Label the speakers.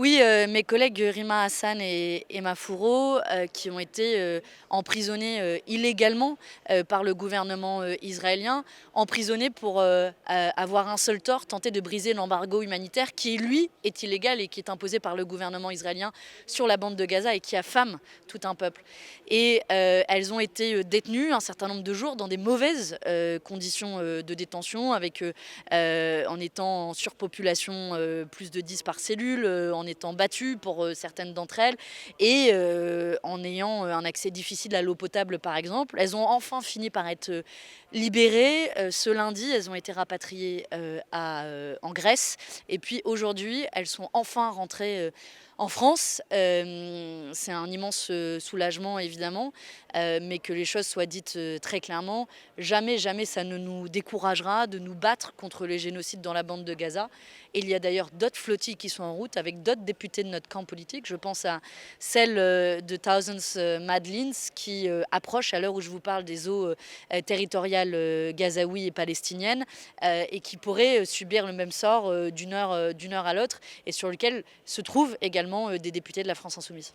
Speaker 1: Oui, mes collègues Rima Hassan et Emma Fourreau, qui ont été emprisonnés illégalement par le gouvernement israélien, emprisonnés pour avoir un seul tort, tenter de briser l'embargo humanitaire qui, lui, est illégal et qui est imposé par le gouvernement israélien sur la bande de Gaza et qui affame tout un peuple. Et elles ont été détenues un certain nombre de jours dans des mauvaises conditions de détention, en étant en surpopulation, plus de 10 par cellule, en étant battues pour certaines d'entre elles et en ayant un accès difficile à l'eau potable par exemple. Elles ont enfin fini par être libérées. Ce lundi, elles ont été rapatriées en Grèce et puis aujourd'hui, elles sont enfin rentrées en France. C'est un immense soulagement évidemment, mais que les choses soient dites très clairement, jamais, jamais ça ne nous découragera de nous battre contre les génocides dans la bande de Gaza. Et il y a d'ailleurs d'autres flottilles qui sont en route avec d'autres députés de notre camp politique. Je pense à celle de Thousands Madlins qui approche à l'heure où je vous parle des eaux territoriales gazaouis et palestiniennes et qui pourrait subir le même sort d'une heure à l'autre et sur lequel se trouvent également des députés de la France insoumise.